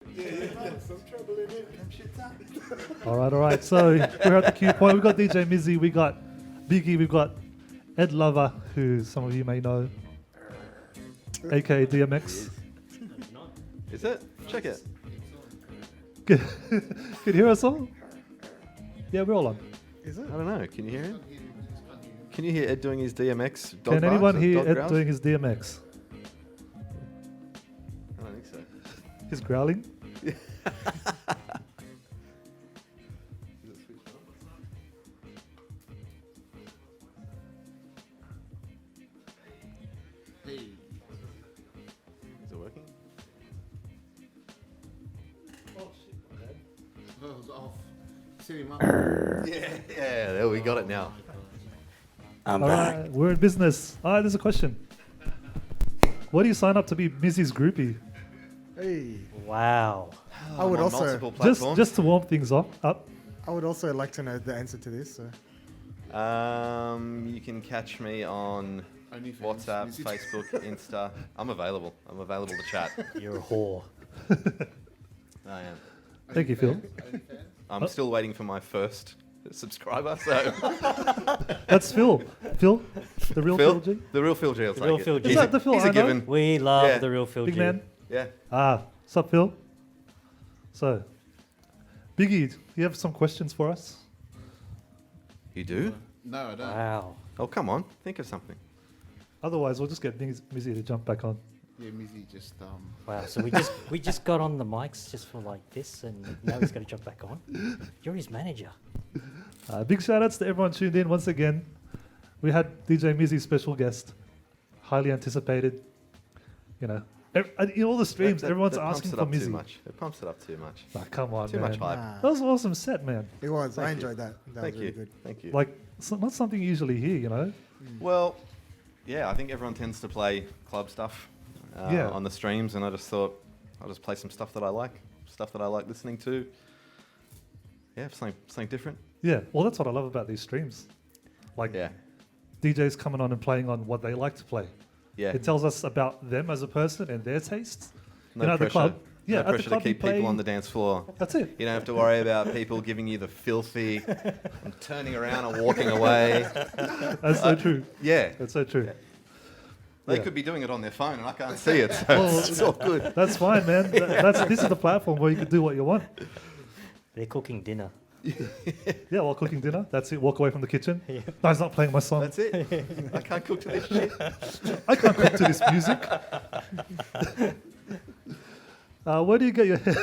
Some trouble in it. Them shit's up. All right. So we're at the cue point. We've got DJ Mizzy, we got Biggie, we've got Ed Lover, who some of you may know, aka DMX. Is it? Check it. Can you hear us all? Yeah, we're all on. Is it? I don't know. Can you hear him? Can you hear Ed doing his DMX? Dog Can barks anyone or hear dog Ed growls? doing his DMX? I don't think so. His growling? Is it working? Oh, it was off. Set him up. Yeah, there we got it now. All right, we're in business. All right, there's a question. What do you sign up to be Mizzy's groupie? Hey. Wow. I would On also multiple platforms. Just to warm things up. I would also like to know the answer to this. So. You can catch me on WhatsApp, Facebook, Insta. I'm available. I'm available to chat. You're a whore. I am. Thank you, Phil. I'm still waiting for my first subscriber. So That's Phil. Phil, the real Phil G. the real Phil G. I'll The real take Phil it. G. Is that the Phil He's I a know? given. We love Yeah. the real Phil Big G. man. Yeah. What's up, Phil? So, Biggie, you have some questions for us? You do? No, I don't. Wow. Oh, come on. Think of something. Otherwise, we'll just get Mizzy to jump back on. Yeah, Mizzy just Wow. So we just got on the mics just for like this, and now he's got to jump back on. You're his manager. Big shout outs to everyone tuned in once again. We had DJ Mizzy, special guest, highly anticipated. You know, in all the streams, everyone's That asking pumps for it up too Mizzy. much. It pumps it up too much. Come on, Too man. much hype. That was an awesome set, man. It was. I Thank you. enjoyed that. That Thank was really you. good. Thank you. Like, not something you usually hear, you know? Well, yeah, I think everyone tends to play club stuff Yeah. on the streams, and I just thought I'll just play some stuff that I like listening to. Yeah, something different. Yeah, well, that's what I love about these streams. Like, Yeah, DJs coming on and playing on what they like to play. yeah. It tells us about them as a person and their tastes. No you know, at the pressure. club. Yeah, No at the pressure to club you keep people play- on the dance floor. That's it. You don't have to worry about people giving you the filthy and turning around and walking away. That's so true. Yeah, That's so true. they Yeah. could be doing it on their phone and I can't see it, so Well, it's all good. That's fine, man. This is the platform where you can do what you want. They're cooking dinner. Yeah, while cooking dinner. That's it. Walk away from the kitchen. No, he's not playing my song. That's it. I can't cook to this shit. I can't cook to this music. Where do you get your hair?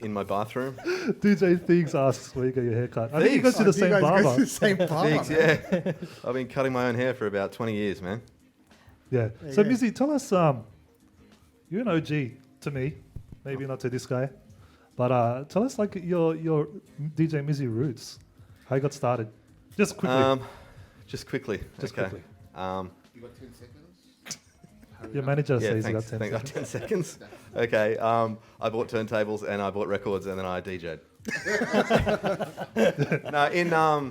In my bathroom. DJ Thiegs asks where you get your hair cut. I think you go Thiegs? to the You same guys go to barber. the same barber. Thanks, man. yeah. I've been cutting my own hair for about 20 years, man. Yeah. There So, you go. Mizzy, tell us, you're an OG to me, maybe not to this guy, but tell us like your DJ Mizzy roots, how you got started, just quickly. Just quickly. Just okay. quickly. You got 10 seconds? Your manager Yeah, says thanks. you got 10 Thanks. seconds. 10 seconds. Okay. I bought turntables and I bought records and then I DJ'd. No,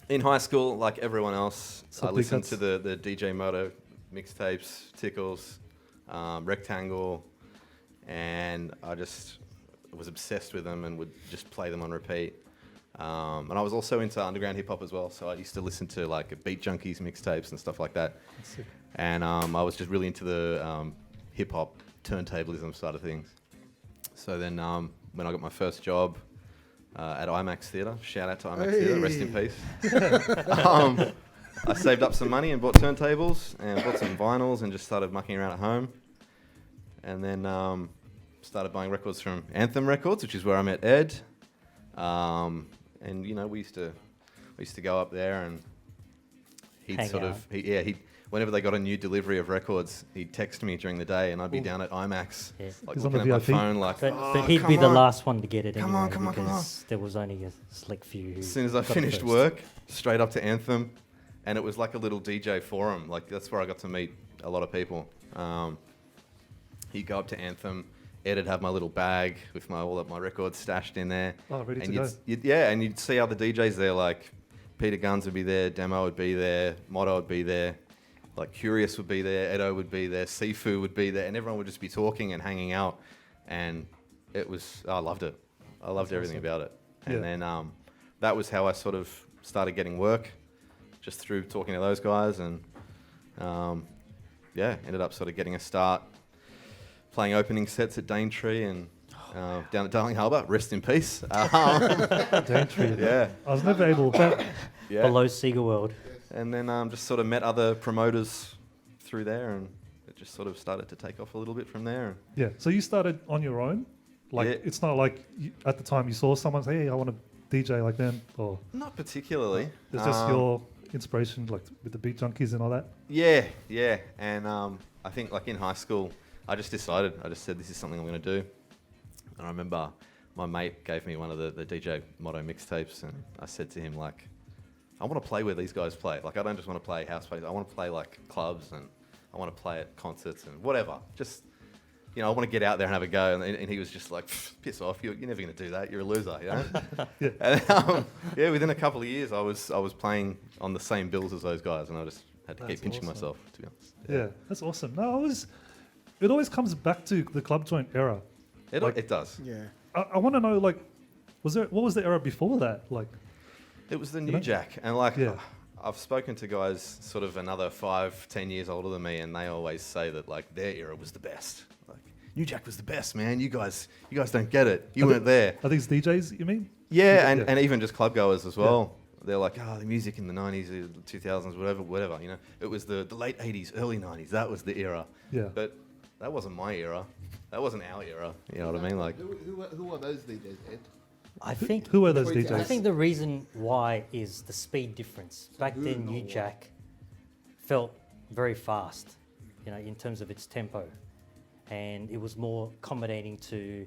in high school, like everyone else, I Something listened that's- to the DJ Moto mixtapes, Tickles, Rectangle, and I just was obsessed with them and would just play them on repeat. And I was also into underground hip hop as well, so I used to listen to like Beat Junkies mixtapes and stuff like that. Sick. And I was just really into the hip hop turntablism side of things. So then when I got my first job at IMAX Theatre, shout out to IMAX Theatre, rest in Hey. peace. I saved up some money and bought turntables and bought some vinyls and just started mucking around at home. And then started buying records from Anthem Records, which is where I met Ed. And you know, we used to go up there and he'd Hang sort out. of he'd whenever they got a new delivery of records, he'd text me during the day and I'd be down at IMAX, Yeah. like He's on looking the at my VIP. phone like, But, "Oh, but he'd come be the on." last one to get it Come anyway on, come on, come on. because there was only a select few who As soon as I got it finished first. work, straight up to Anthem, and it was like a little DJ forum. Like that's where I got to meet a lot of people. He'd go up to Anthem, Ed'd have my little bag with all of my records stashed in there. Oh, ready and to go. and you'd see other DJs there, like Peter Guns would be there, Demo would be there, Motto would be there, like Curious would be there, Edo would be there, Sifu would be there, and everyone would just be talking and hanging out. and I loved it. I loved everything about it. And Yeah. then that was how I sort of started getting work, just through talking to those guys, and ended up sort of getting a start playing opening sets at Daintree and down at Darling Harbour. Rest in peace. Daintree. Yeah, I was never able. yeah. Below Sega World. And then just sort of met other promoters through there, and it just sort of started to take off a little bit from there. Yeah. So you started on your own. Like Yeah. it's not like at the time you saw someone say, "Hey, I want to DJ like them," or Not particularly. it's just your inspiration, like with the Beat Junkies and all that. Yeah. And I think like in high school, I just said, this is something I'm going to do. And I remember my mate gave me one of the DJ Motto mixtapes, and I said to him, like, I want to play where these guys play. Like, I don't just want to play house parties. I want to play like clubs, and I want to play at concerts and whatever. Just, I want to get out there and have a go. And he was just like, piss off. You're never going to do that. You're a loser, you know? Yeah. And, within a couple of years, I was playing on the same bills as those guys, and I just had to That's keep pinching awesome. myself, to be honest. Yeah, that's awesome. No, it always comes back to the club joint era. It does. Yeah. I want to know, like, what was the era before that? Like, It was the know? New Jack, and like Yeah. I've spoken to guys sort of another 5-10 years older than me, and they always say that like their era was the best. Like New Jack was the best, man. You guys don't get it. You weren't there. are these DJs? You mean? Yeah, Yeah. and even just club goers as well. They're like, the music in the 90s, 2000s, whatever. It was the late 80s, early 90s. That was the era. Yeah. But that wasn't my era. That wasn't our era. You know what I mean? Like, Who are those DJs, Ed? I think Who are those Wait, DJs? I think the reason why is the speed difference. Back Who then, know New what? Jack felt very fast, in terms of its tempo, and it was more accommodating to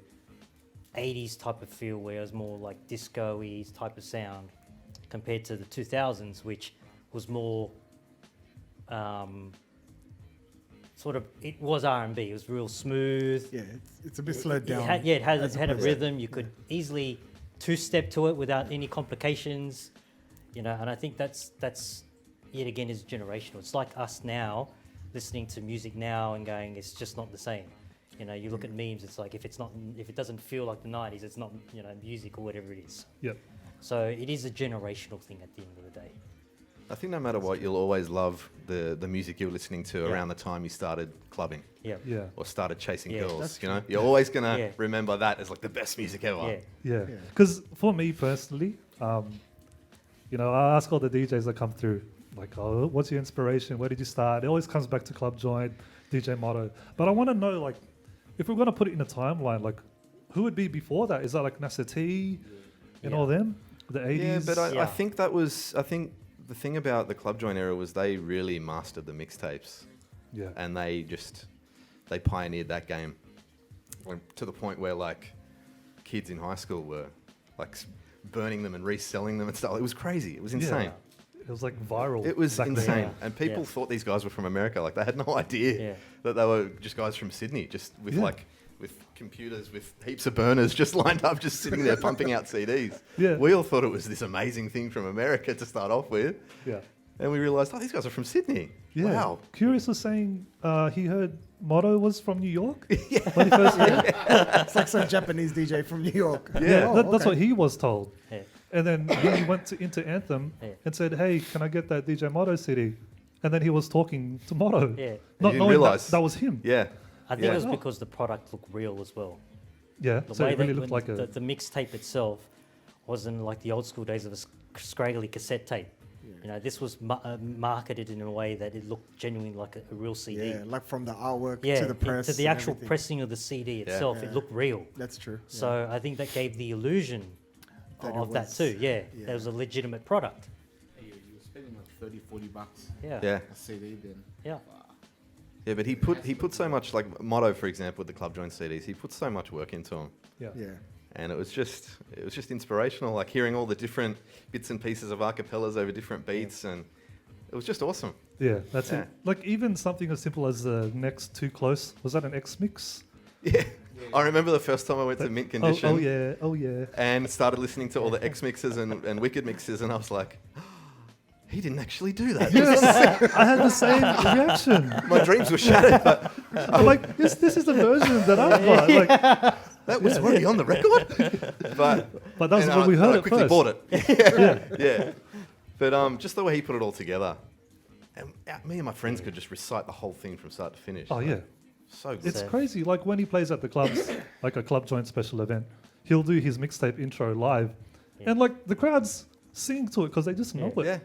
80s type of feel, where it was more like disco-y type of sound, compared to the 2000s, which was more it was R&B. It was real smooth. Yeah, it's a bit slowed down. It had as a opposed- rhythm. You could easily two-step to it without any complications, and I think that's yet again is generational. It's like us now listening to music now and going, it's just not the same. You look at memes. It's like if it doesn't feel like the '90s, it's not music or whatever it is. Yep. So it is a generational thing at the end of the day. I think no matter what, you'll always love the music you're listening to Yeah. around the time you started clubbing. Yeah. Yeah. Or started chasing Yeah, girls, that's You're true. always gonna Yeah. remember that as like the best music ever. Yeah. Yeah. Yeah. Because for me personally, I ask all the DJs that come through, like, oh, what's your inspiration? Where did you start? It always comes back to Club Joint, DJ Motto. But I want to know, like, if we're going to put it in a timeline, like, who would be before that? Is that like Nasser T and all them? The 80s? Yeah, but I Yeah. think the thing about the Club Joint era was they really mastered the mixtapes, Yeah. and they pioneered that game, to the point where like kids in high school were like burning them and reselling them and stuff. It was crazy. It was insane. It was like viral. It was back then. insane, Yeah. and people Yeah. thought these guys were from America. Like they had no idea Yeah. that they were just guys from Sydney, just with Yeah. with computers with heaps of burners just lined up, just sitting there pumping out CDs. Yeah. We all thought it was this amazing thing from America to start off with, Yeah. and we realised, these guys are from Sydney. Yeah. Wow. Curious was saying he heard Motto was from New York when he first heard it. It's like some Japanese DJ from New York. Yeah, Oh, that's okay. what he was told. Yeah. And then he went into Anthem Yeah. and said, hey, can I get that DJ Motto CD? And then he was talking to Motto. Yeah. Not didn't knowing realise. that was him. Yeah. I think Yeah. it was Oh. because the product looked real as well. Yeah, The so way it really that looked like a... the mixtape itself wasn't like the old school days of a scraggly cassette tape. This was marketed in a way that it looked genuinely like a real CD. Yeah, like from the artwork Yeah, to the press. to the and actual everything. pressing of the CD itself, Yeah. it looked real. That's true. So I think that gave the illusion That it of that was- too. Yeah, yeah. that was a legitimate product. You're spending like $30-40 Yeah. Yeah. a CD then. Yeah. Yeah, but he put so much, like Motto, for example, with the Club Joint CDs, he put so much work into them. yeah. Yeah. And it was just inspirational, like hearing all the different bits and pieces of acapellas over different beats, and it was just awesome. Yeah, that's Yeah. it. Like even something as simple as the Next Too Close. Was that an X mix? Yeah. I remember the first time I went to Mint Condition Oh yeah. and started listening to all the X mixes and Wicked mixes, and I was like, he didn't actually do that. Yes, I had the same reaction. My dreams were shattered. But I'm like, this is the version that I've got. Like, that was already on the record. but that's and when we heard I it quickly first. bought it. Yeah, Yeah. But just the way he put it all together. And me and my friends could just recite the whole thing from start to finish. oh Like, yeah. So good. It's crazy. Like when he plays at the clubs, like a club joint special event, he'll do his mixtape intro live, Yeah. and like the crowds sing to it because they just know it. Yeah.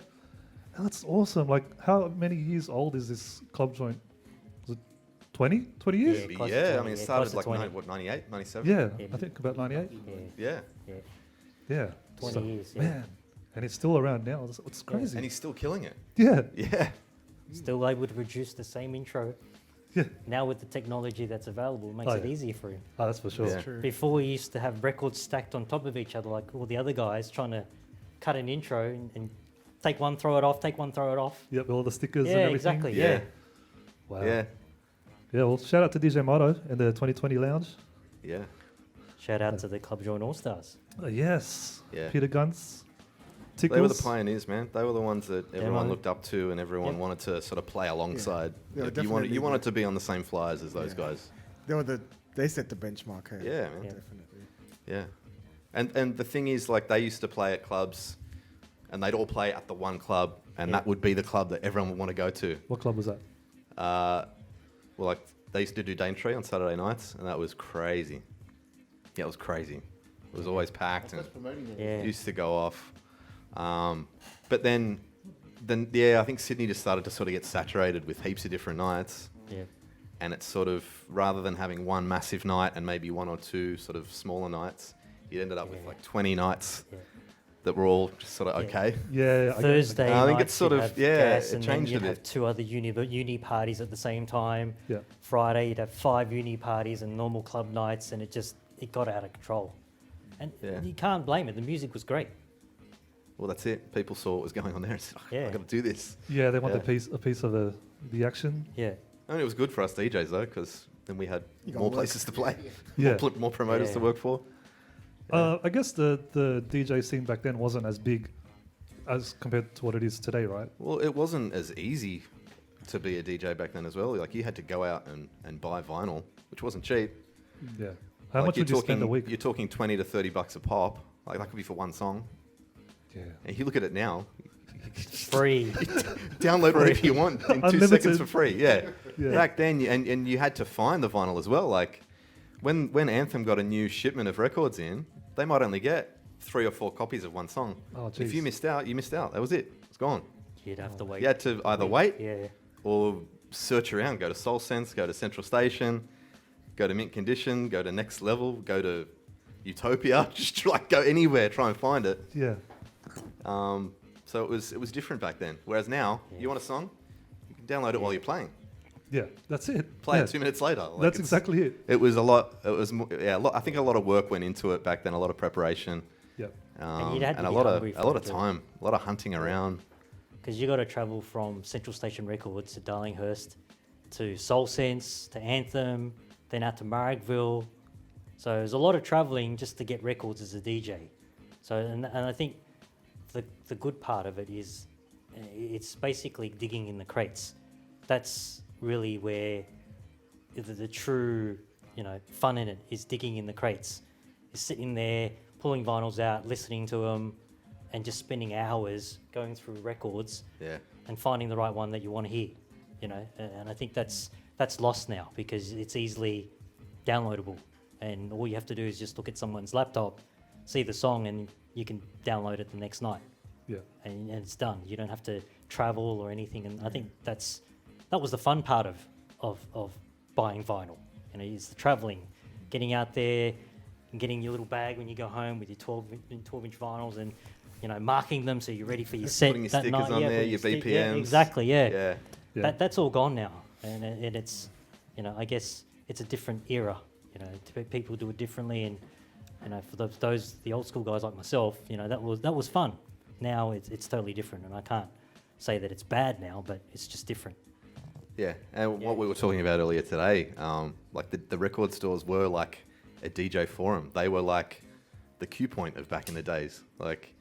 And that's awesome. Like how many years old is this club joint? Was it 20? 20 years? Yeah. Close to Yeah, I 20, mean, it yeah, started close to like 20. 98, 97? Yeah, Yeah. I think about 98. Yeah, Yeah. Yeah. 20 So, years. Yeah. Man, and he's still around now. It's crazy. And he's still killing it. Yeah. Yeah. Still able to produce the same intro. Yeah. Now with the technology that's available, it makes Oh, it yeah. easier for him. Oh, that's for sure. Yeah. True. Before we used to have records stacked on top of each other, like all the other guys trying to cut an intro and take one, throw it off, take one, throw it off. Yep, all the stickers Yeah, and everything. exactly. Yeah. Yeah. Wow. Yeah. Yeah, well, shout out to DJ Moto and the 2020 Lounge. Yeah. Shout out to the Club Joint All Stars. Yes. Yeah. Peter Guns. They were the Tickles. pioneers, man. They were the ones that everyone man. looked up to and everyone Yep. wanted to sort of play alongside. They were you wanted definitely to be on the same flyers as those Yeah. guys. They set the benchmark. Hey? Yeah, man. Yeah. Definitely. Yeah. And the thing is, like, they used to play at clubs and they'd all play at the one club and Yeah. that would be the club that everyone would want to go to. What club was that? Well, like, they used to do Daintree on Saturday nights and that was crazy. Yeah, it was crazy. It was always packed and That's promoting it. Yeah. used to go off. But then, yeah, I think Sydney just started to sort of get saturated with heaps of different nights. Yeah. And it's sort of, rather than having one massive night and maybe one or two sort of smaller nights, you ended up with Yeah. like 20 nights Yeah. that were all just sort of Yeah. okay. Yeah. I Thursday I think nights it's sort you'd of- have yeah, gas it and then changed you'd a have bit. two other uni parties at the same time. Yeah. Friday you'd have 5 uni parties and normal club nights, and it got out of control. And Yeah. you can't blame it. The music was great. Well, that's it. People saw what was going on there and said, Yeah. I've got to do this. Yeah, they want Yeah. a piece of the action. Yeah. I mean, it was good for us DJs though, because then we had You got more work. places to play, Yeah. more promoters to Yeah. work for. I guess the DJ scene back then wasn't as big as compared to what it is today, right? Well, it wasn't as easy to be a DJ back then as well. Like, you had to go out and buy vinyl, which wasn't cheap. Yeah. How Like, much would you spend a week? You're talking 20 to 30 bucks a pop. Like, that could be for one song. Yeah. And if you look at it now, Free. download whatever you want in 2 Unlimited. seconds for free. Yeah. Yeah. Back then, and you had to find the vinyl as well. Like, when Anthem got a new shipment of records in, they might only get 3 or 4 copies of one song. Oh, If you jeez. missed out, you missed out. That was it. It's gone. You'd have to wait. You had to either wait Yeah. or search around. Go to Soul Sense, go to Central Station, go to Mint Condition, go to Next Level, go to Utopia. Just like go anywhere, try and find it. Yeah. So it was different back then. Whereas now, you want a song, you can download it while you're playing. Yeah. That's it. Play yeah. it 2 minutes later. Like, That's it's- exactly it. It was a lot. It was yeah. I think a lot of work went into it back then. A lot of preparation. Yeah. And you'd had to and a be lot hungry of for a lot it of too. time, a lot of hunting around. Because you got to travel from Central Station Records to Darlinghurst to Soul Sense to Anthem, then out to Marrickville. So there's a lot of traveling just to get records as a DJ. So and I think the good part of it is it's basically digging in the crates. That's really where the true fun in it is, digging in the crates. Is sitting there pulling vinyls out, listening to them, and just spending hours going through records Yeah, and finding the right one that you want to hear, and I think that's lost now because it's easily downloadable, and all you have to do is just look at someone's laptop, see the song, and you can download it the next night, Yeah. and it's done. You don't have to travel or anything, and I think that was the fun part of buying vinyl, is the traveling, getting out there and getting your little bag when you go home with your 12-inch vinyls and marking them so you're ready for your set. Putting your that stickers night. on Yeah, there, putting your stick- BPMs. Yeah, exactly. Yeah. yeah, Yeah. That's all gone now, and it's I guess it's a different era. People do it differently, and for the old school guys like myself, that was fun. Now it's totally different, and I can't say that it's bad now, but it's just different. yeah. And what we were talking about earlier today, like the record stores were like a DJ forum. They were like the cue point of back in the days. Like,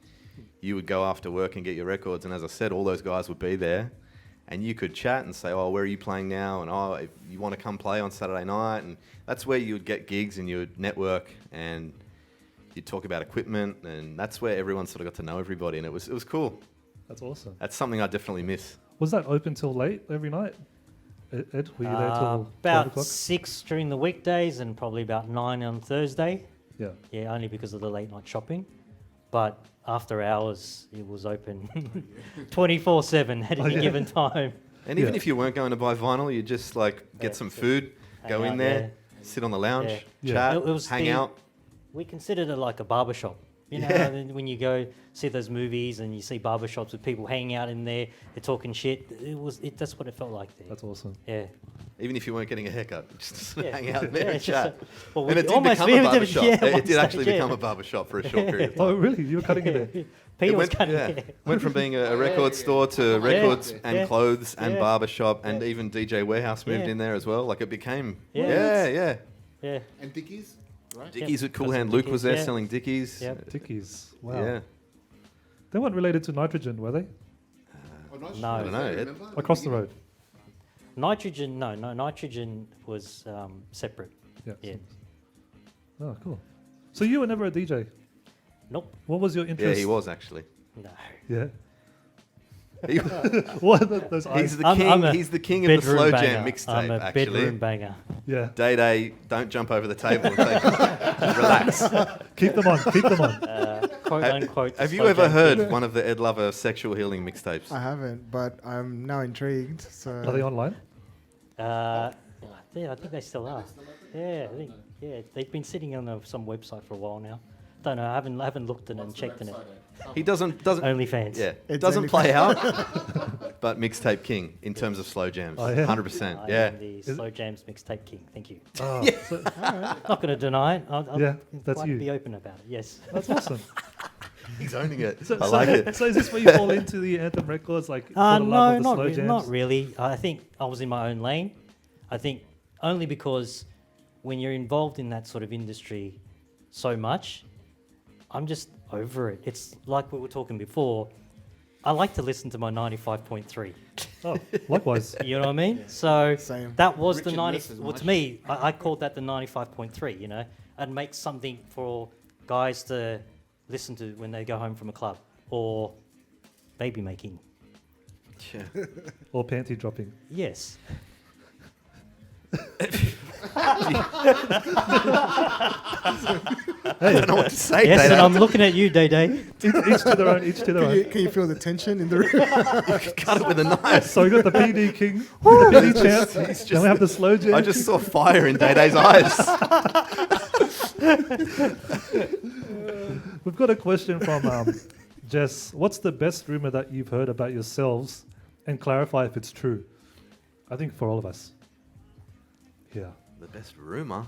you would go after work and get your records. And as I said, all those guys would be there. And you could chat and say, oh, where are you playing now? And, oh, if you want to come play on Saturday night. And that's where you would get gigs and you would network and you'd talk about equipment. And that's where everyone sort of got to know everybody. And it was cool. That's awesome. That's something I definitely miss. Was that open till late every night? Ed, were you there till 12 about o'clock? 6 during the weekdays and probably about 9 on Thursday. Yeah. Yeah, only because of the late night shopping. But after hours, it was open 24/7 at any given time. And even Yeah. if you weren't going to buy vinyl, you just like get Yeah, some just food, go hang in out there, there. sit on the lounge, Yeah. chat, It was hang the- out. We considered it like a barber shop. You know, Yeah. and when you go see those movies and you see barber shops with people hanging out in there, they're talking shit. That's what it felt like there. That's awesome. Yeah. Even if you weren't getting a haircut, just Yeah. hang out there Yeah, and it's just chat. well, And we it did almost become a did- barber shop. yeah, It one did actually stage, yeah. become a barber shop for a short period of time. Oh, really? You were cutting it there? Peter It was went, cutting yeah, hair. went from being a record store to records and yeah. clothes and Yeah. barber shop, and Yeah. even DJ Warehouse moved Yeah. in there as well. Like it became, Yeah. yeah. Yeah. And Dickies, right? Dickies with Cool That's Hand some Luke was Dickies, there yeah. selling Dickies. Yep. Dickies. Wow. Yeah. They weren't related to Nitrogen, were they? Oh, nice. No. I don't know, Ed. Remember? Across the road. Nitrogen, no, Nitrogen was separate. Yeah. Yeah. Oh, cool. So you were never a DJ? Nope. What was your Yeah, interest? he was actually. No. Yeah. He- What are those eyes? he's the I'm king. a He's the king of the Bedroom slow banger. jam I'm mixtape. a Actually, bedroom banger. Yeah. Day, don't jump over the table. And take relax. Keep them on. Keep them on. Quote unquote. Have you slow ever jam heard king. one of the Ed Lover sexual healing mixtapes? I haven't, but I'm now intrigued. So Are they online? Yeah, I think they still are. Yeah, I think they've been sitting on some website for a while now. Don't know. I haven't looked in and checked in it. He doesn't OnlyFans. yeah, It's doesn't only- play out, but mixtape king in terms of slow jams. Oh, yeah? 100%. I Yeah. am the slow jams mixtape king. Thank you. Oh, so Not going to deny it. I'll Yeah, that's quite you. be open about it. Yes. that's awesome. He's owning it. So, I like it. So is this where you fall into the Anthem records, like for the love No, of the slow jams? not really. I think I was in my own lane. I think only because when you're involved in that sort of industry so much, I'm just over it. It's like we were talking before. I like to listen to my 95.3. Oh, likewise. You know what I mean? So Same. that was Rich the and 90. Miss as Well, much. to me, I called that the 95.3. You know, and make something for guys to listen to when they go home from a club or baby making. Yeah. Or panty dropping. Yes. I don't know what to say. Yes, Dana. and I'm looking at you, Day Day. Each to their own. Each to their Can you, own. can you feel the tension in the room? Cut it with a knife. So we got the PD king, the PD champ. He's Then we have the slow jam. I just saw fire in Day Day's eyes. We've got a question from Jess. What's the best rumor that you've heard about yourselves, and clarify if it's true? I think for all of us. Yeah. The best rumor?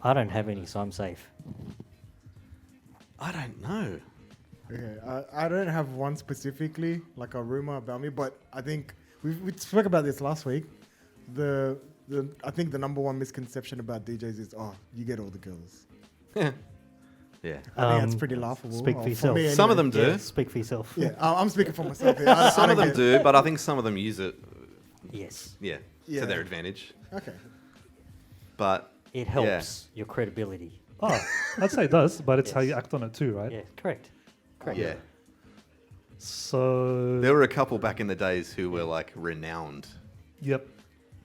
I don't have any, so I'm safe. I don't know. Okay, I don't have one specifically, like a rumor about me, but I think we spoke about this last week. I think the number one misconception about DJs is, oh, you get all the girls. Yeah. I think that's Um, pretty laughable. speak for or yourself. me Some of anyway. them do. Yeah, speak for yourself. Yeah, I'm speaking for myself here. I Some of don't them get- do, but I think some of them use it, Yes. yeah, Yeah. to their advantage. Okay. But It helps your credibility. Oh, I'd say it does, but it's how Yes. you act on it too, right? Yeah, correct. Correct. yeah, So. there were a couple back in the days who were like renowned. Yep.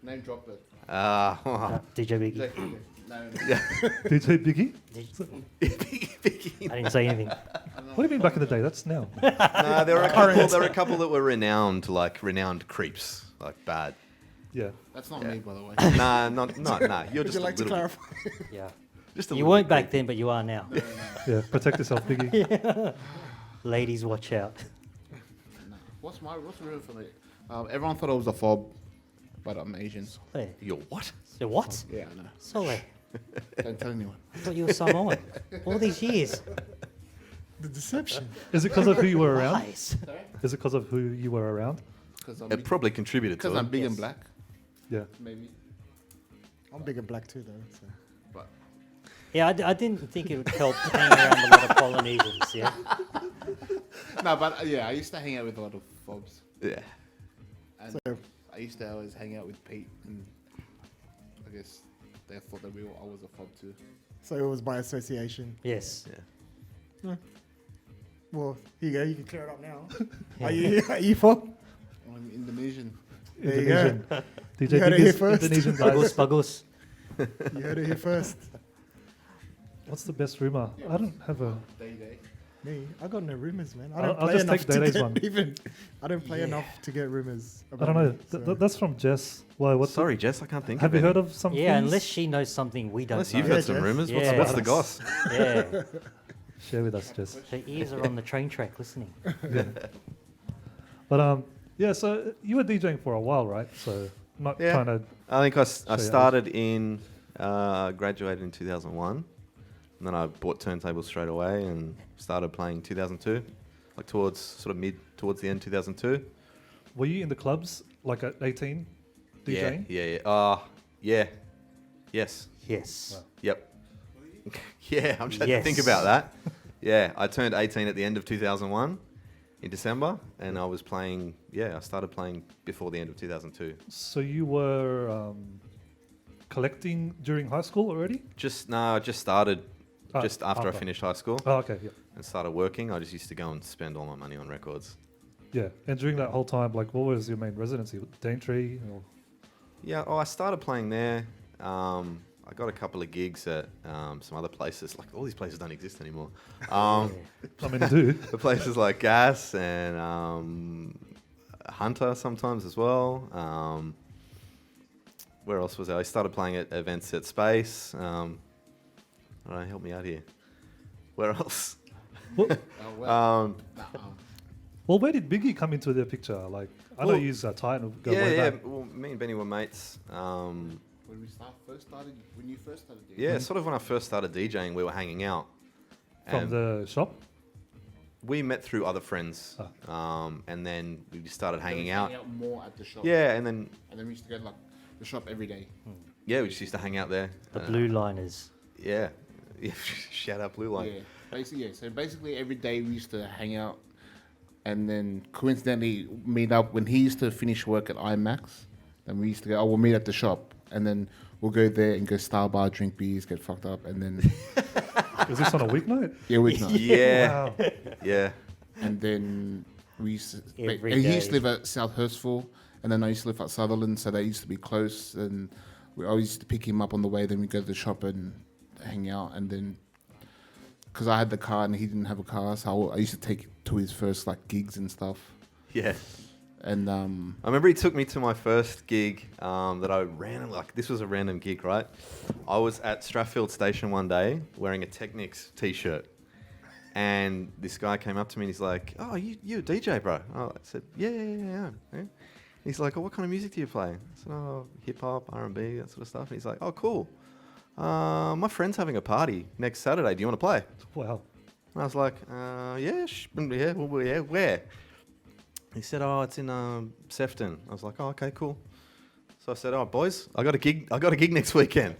Name drop it. DJ Biggie. Exactly. No. DJ Biggie. I didn't say anything. What do you mean back in the day? That's now. No, there were a couple. There were a couple that were renowned, like renowned creeps, like bad. Yeah. That's not Yeah. me, by the way. Nah, nah. You're Would just you a like to little, clarify? Yeah. just a You little weren't bit back creepy. then, but you are now. Yeah. Protect yourself, Biggie. Ladies, watch out. No. What's the room for me? Everyone thought I was a fob, but I'm Asian. Hey, You're what? so what? Yeah, I know. Sole, Don't tell anyone. I thought you were Samoan. All these years. The deception. Is it because of who you were around? Lies. Is it because of who you were around? Because It probably contributed to I'm it. big and Yes. black, Yeah. maybe. I'm big and black too, though. So. But Yeah, I didn't think it would help hang around a lot of Polynesians. Yeah. No, but yeah, I used to hang out with a lot of fobs. Yeah. And I used to always hang out with Pete, and I guess they thought that I was a fob too. So it was by association. Yes. Yeah. Well, here you go. You can clear it up now. Yeah. Are you for? I'm Indonesian. There you go. Indonesian. You DJ heard it here Diggus, first. Indonesian Bagus, guys. bagus. You heard it here first. What's the best rumor? I don't have a. Day. Me, I got no rumors, man. I I'll- don't I'll play just enough take to Dede's get one. even. I don't play Yeah. enough to get rumors. I About don't know. me, so. That's from Jess. Why? What's Sorry, Jess, I can't think Have of you any. heard of some? Yeah, things? unless she knows something we don't Unless know. you've Yeah, heard some Jess. rumours. Yeah. What's the goss? Yeah. Share with us, Jess. Her ears are on the train track listening. But yeah. So you were DJing for a while, right? So I'm not Yeah. trying to. I think I your started in, graduated in 2001. And then I bought turntables straight away and started playing 2002, like towards the end 2002. Were you in the clubs like at 18, DJing? Yeah. Yes. Yes. Wow. Yep. Yeah, I'm trying to think Yes. about that. Yeah, I turned 18 at the end of 2001 in December, and I was playing. Yeah, I started playing before the end of 2002. So you were collecting during high school already? I just started Ah, just after I okay. finished high school Oh, okay. Yeah. and started working. I just used to go and spend all my money on records. Yeah. And during that whole time, like, what was your main residency? Daintree? Or Yeah, I started playing there. I got a couple of gigs at some other places. Like all these places don't exist anymore. I mean, dude. The places like Gas and Hunter sometimes as well. Where else was I? I started playing at events at Space. I don't know, help me out here. Where else? Well, Um, well, where did Biggie come into the picture? Like, I know Well, he's tight and go yeah, way yeah. back. Well, me and Benny were mates. When you first started DJing? Yeah, sort of when I first started DJing, we were hanging out. From And the shop? we met through other friends. And then we just started hanging out. Hang out more at the shop. Yeah, and And then we used to go to like the shop every day. we just used to hang out there. The blue liners. Yeah. Shout out Blue Line. Yeah, basically, yeah. So basically, every day we used to hang out, and then coincidentally meet up when he used to finish work at IMAX. Then we used to go. Oh, we'll meet at the shop, and then we'll go there and go Star Bar, drink beers, get fucked up, and then Is this on a weeknight? yeah, weeknight. Yeah. Wow. Yeah. And then we used to. Every And he used to day. live at South Hurstville, and then I used to live at Sutherland, so they used to be close. And we always used to pick him up on the way. Then we go to the shop and hang out, and then because I had the car and he didn't have a car, so I used to take him to his first like gigs and stuff. Yeah. And I remember he took me to my first gig that I ran. Like this was a random gig, right? I was at Strathfield Station one day wearing a Technics T-shirt, and this guy came up to me and he's like, "Oh, you a DJ, bro?" I said, "Yeah. He's like, "Oh, what kind of music do you play?" I said, "Oh, hip hop, R&B, that sort of stuff." And he's like, "Oh, cool. My friend's having a party next Saturday. Do you want to play?" Wow. And I was like, where? He said, "Oh, it's in Sefton." I was like, "Oh, okay, cool." So I said, "Oh, boys, I got a gig next weekend.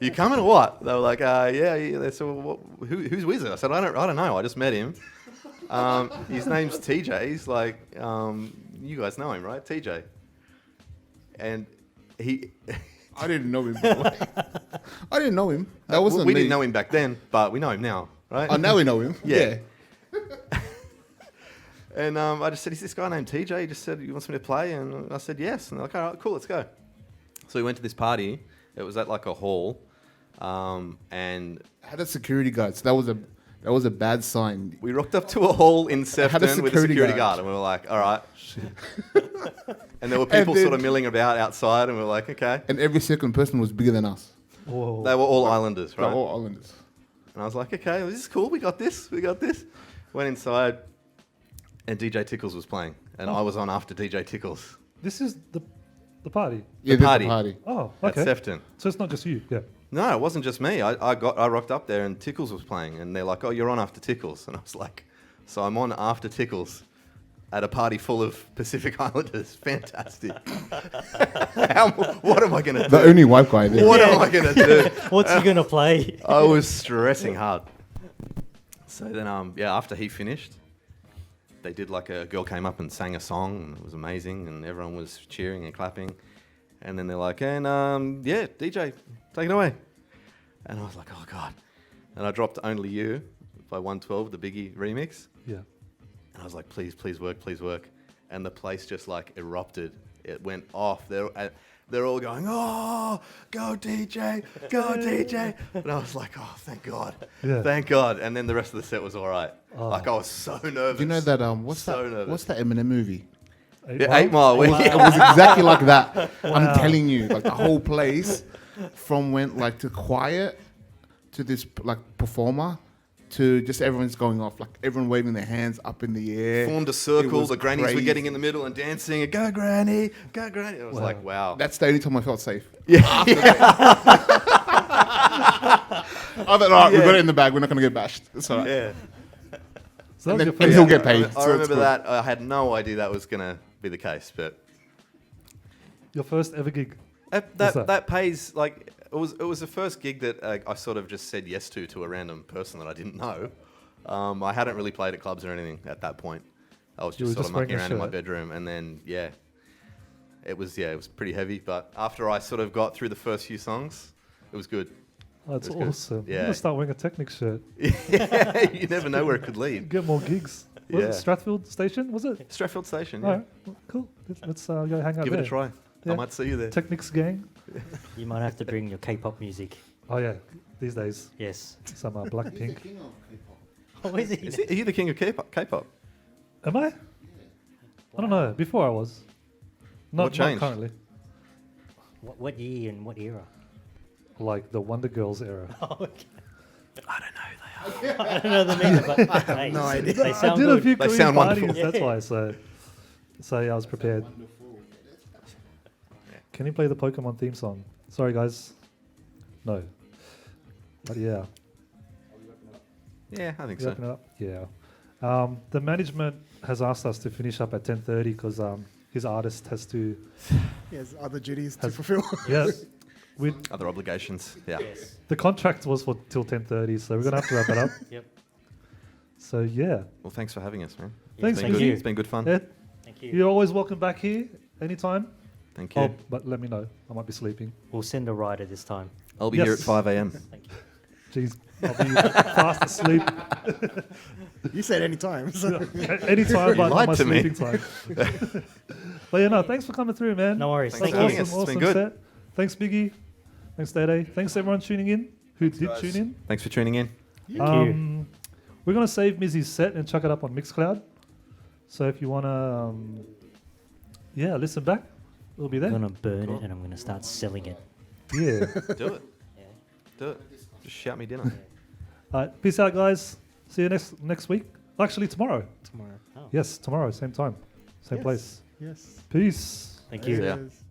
You coming or what?" They were like, "Yeah." They said, well, "Who's Wizard?" I said, "I don't know. I just met him. His name's TJ." He's like, "You guys know him, right, TJ?" And he. I didn't know him. I didn't know him. That wasn't we me. didn't know him back then, but we know him now, right? Oh, now we know him. Yeah. And I just said, "Is this guy named TJ?" He just said, "He wants me to play." And I said, "Yes." And they're like, "All right, cool, let's go." So we went to this party. It was at like a hall. And Had a security guard. So that was a bad sign. we rocked up to a hall in Sefton with a security security guard. guard. And we were like, "All right." And there were people then- sort of milling about outside. And we were like, "Okay." And every second person was bigger than us. Whoa. They were all islanders, They're right? all islanders. And I was like, "Okay, well, this is cool. We got this. Went inside. And DJ Tickles was playing. And I was on after DJ Tickles. This is the party. Yeah, The there's a party. Oh, At okay. Sefton. So it's not just you. Yeah. No, it wasn't just me. I rocked up there and Tickles was playing, and they're like, "Oh, you're on after Tickles," and I was like, "So I'm on after Tickles at a party full of Pacific Islanders. Fantastic. What am I going to do? The only white guy there. What am I going to do? What's he gonna play? I was stressing hard. So then, after he finished, they did like a girl came up and sang a song, and it was amazing, and everyone was cheering and clapping. And then they're like, and DJ, take it away. And I was like, oh God. And I dropped Only You by 112, the Biggie remix. Yeah. And I was like, please work. And the place just like erupted. It went off. They're all going, oh, go DJ. And I was like, oh, thank God. Yeah. Thank God. And then the rest of the set was all right. Oh. Like, I was so nervous. You know that nervous. what's that Eminem movie? Yeah, 8 Mile. It was exactly like that. I'm telling you, like the whole place from went like to quiet to this like performer to just everyone's going off, like everyone waving their hands up in the air. Formed a It circle. was The grannies crazy. were getting in the middle and dancing. Go, Granny. Go, Granny. It was like, wow. That's the only time I felt safe. Yeah. I thought, all right, we got it in the bag. We're not going to get bashed. It's all right. Yeah. So that And, was your then, first. and he'll get paid. I so it's remember cool. that. I had no idea that was going to be the case, but Your first ever gig. that What's that? that pays like it was the first gig that I sort of just said yes to a random person that I didn't know. I hadn't really played at clubs or anything at that point. I was You just were sort just of mucking wearing a around in my shirt. bedroom, and then it was pretty heavy. But after I sort of got through the first few songs, it was good. Oh, that's That's good. awesome. I'm Yeah. gonna start wearing a Technic shirt. You never know where it could lead. Get more gigs. Was Yeah. it Strathfield Station? Was it? Stratfield Station, yeah. All right. Well, cool. Let's go hang out Give there. it a try. Yeah. I might see you there. Technics gang. You might have to bring your K-pop music. Oh yeah. These days, Yes. some Blackpink. Oh, is he? Are you the king of K-pop? Am I? I don't know. Before I was. Not, What changed? not currently. What year and what era? Like the Wonder Girls era. Oh, okay. I don't know who they are. I don't know the name, but hey, no idea. They I sound did good. a few They Korean sound parties, wonderful. that's why. So yeah, I was prepared. Can you play the Pokemon theme song? Sorry, guys. No. But yeah. Yeah, I think You so. open it up? Yeah. The management has asked us to finish up at 10:30 because his artist has to. He has other duties to Has- fulfill. Yeah. We, Other obligations. Yeah. Yes. the contract was for till 10:30, so we're gonna have to wrap it up. Yep. So yeah. Well, thanks for having us, man. Thanks, It's been Thank good. you. It's been good fun. Ed, Thank you. you're always welcome back here anytime. Thank you. Oh, but let me know. I might be sleeping. We'll send a rider this time. I'll be here at Yes. 5 a.m. Thank you. Jeez, I'll be fast asleep You said any time. So. anytime, You but lied not my to me. sleeping time. But yeah, no, thanks for coming through, man. No worries. Thanks Thank for you. having us. It's been good. set. Thanks, Biggie. Thanks, Dede. Thanks, everyone tuning in who did guys. tune in. Thanks for tuning in. Thank you. We're going to save Mizzy's set and chuck it up on Mixcloud. So if you want to, listen back, it'll be I'm there. gonna burn it and I'm gonna start selling it. Yeah. Do it. Yeah. Do it. Just shout me dinner. All right, peace out, guys. See you next week. Actually, tomorrow. Tomorrow. Oh. Yes, tomorrow, same time, same Yes. place. Yes. Peace. Thank you. See ya. Yes.